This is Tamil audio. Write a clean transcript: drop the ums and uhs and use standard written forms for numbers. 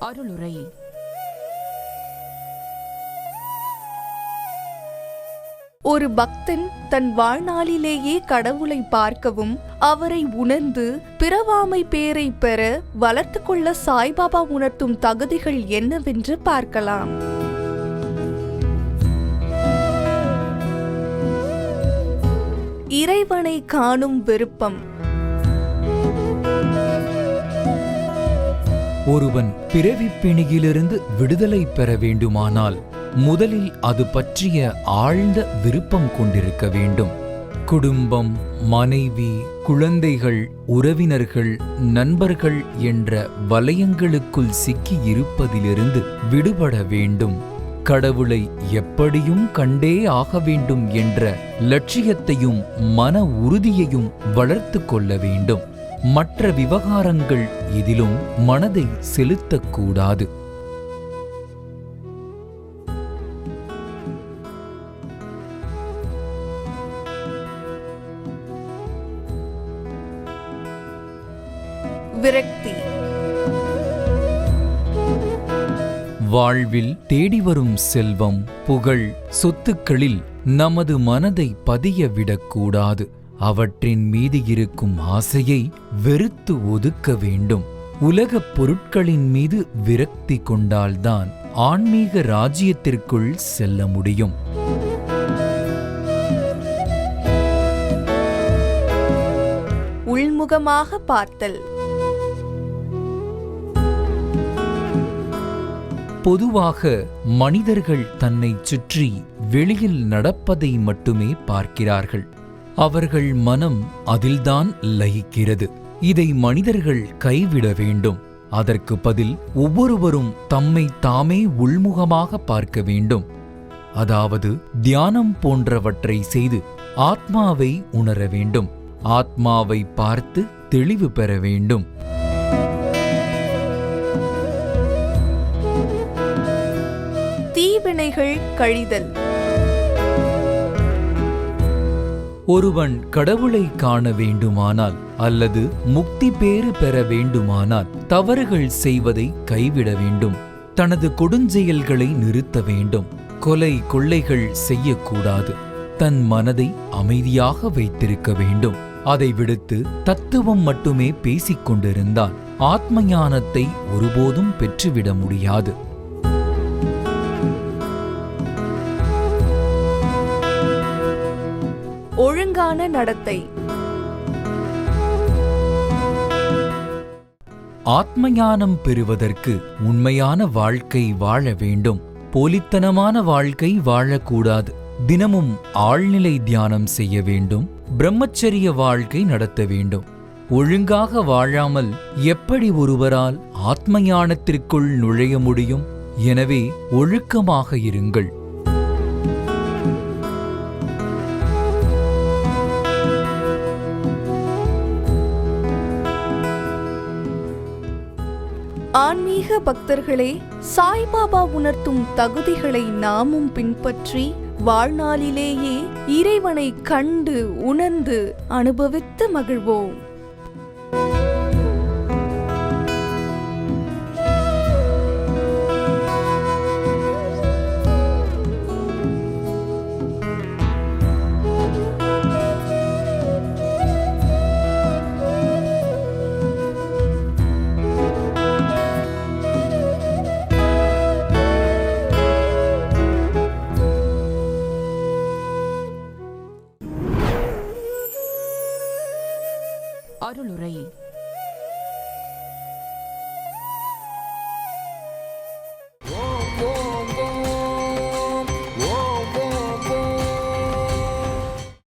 அருளுரை. ஒரு பக்தன் தன் வாழ்நாளிலேயே கடவுளை பார்க்கவும் அவரை உணர்ந்து பிறவாமை பேரை பெற வளர்த்து கொள்ள சாய்பாபா உணர்த்தும் தகுதிகள் என்னவென்று பார்க்கலாம். இறைவனை காணும் விருப்பம். ஒருவன் பிறவிப் பிணியிலிருந்து விடுதலை பெற வேண்டுமானால் முதலில் அது பற்றிய ஆழ்ந்த விருப்பம் கொண்டிருக்க வேண்டும். குடும்பம், மனைவி, குழந்தைகள், உறவினர்கள், நண்பர்கள் என்ற வலயங்களுக்குள் சிக்கி இருப்பதிலிருந்து விடுபட வேண்டும். கடவுளை எப்படியும் கண்டே ஆக வேண்டும் என்ற லட்சியத்தையும் மன உறுதியையும் வளர்த்து கொள்ள வேண்டும். மற்ற விவகாரங்கள் எதிலும் மனதை செலுத்தக்கூடாது. விரக்தி. வாழ்வில் தேடிவரும் செல்வம், புகழ், சொத்துக்களில் நமது மனதை பதிய விடக்கூடாது. அவற்றின் மீது இருக்கும் ஆசையை வெறுத்து ஒதுக்க வேண்டும். உலகப் பொருட்களின் மீது விரக்தி கொண்டால்தான் ஆன்மீக ராஜ்யத்திற்குள் செல்ல முடியும். உள்முகமாக பார்த்தல். பொதுவாக மனிதர்கள் தன்னைச் சுற்றி வெளியில் நடப்பதை மட்டுமே பார்க்கிறார்கள். அவர்கள் மனம் அதில்தான் லயிக்கிறது. இதை மனிதர்கள் கைவிட வேண்டும். அதற்கு பதில் ஒவ்வொருவரும் தம்மை தாமே உள்முகமாக பார்க்க வேண்டும். அதாவது தியானம் போன்றவற்றை செய்து ஆத்மாவை உணர வேண்டும். ஆத்மாவை பார்த்து தெளிவு பெற வேண்டும். தீவினைகள் கழிதல். ஒருவன் கடவுளை காண வேண்டுமானால் அல்லது முக்தி பேறு பெற வேண்டுமானால் தவறுகள் செய்வதை கைவிட வேண்டும். தனது கொடுஞ்செயல்களை நிறுத்த வேண்டும். கொலை, கொள்ளைகள் செய்யக்கூடாது. தன் மனதை அமைதியாக வைத்திருக்க வேண்டும். அதை விடுத்து தத்துவம் மட்டுமே பேசிக் கொண்டிருந்தால் ஆத்ம ஞானத்தை ஒருபோதும் பெற்றுவிட முடியாது. ஒழுங்கான நடத்தை. ஆத்ம ஞானம் பெறுவதற்கு உண்மையான வாழ்க்கை வாழ வேண்டும். போலித்தனமான வாழ்க்கை வாழக்கூடாது. தினமும் ஆழ்நிலை தியானம் செய்ய வேண்டும். பிரம்மச்சரிய வாழ்க்கை நடத்த வேண்டும். ஒழுங்காக வாழாமல் எப்படி ஒருவரால் ஆத்ம ஞானத்திற்குள் நுழைய முடியும்? எனவே ஒழுக்கமாக இருங்கள். ஆன்மீக பக்தர்களே, சாய்பாபா உணர்த்தும் தகுதிகளை நாமும் பின்பற்றி வாழ்நாளிலேயே இறைவனை கண்டு உணர்ந்து அனுபவித்து மகிழ்வோம். அருளுரை.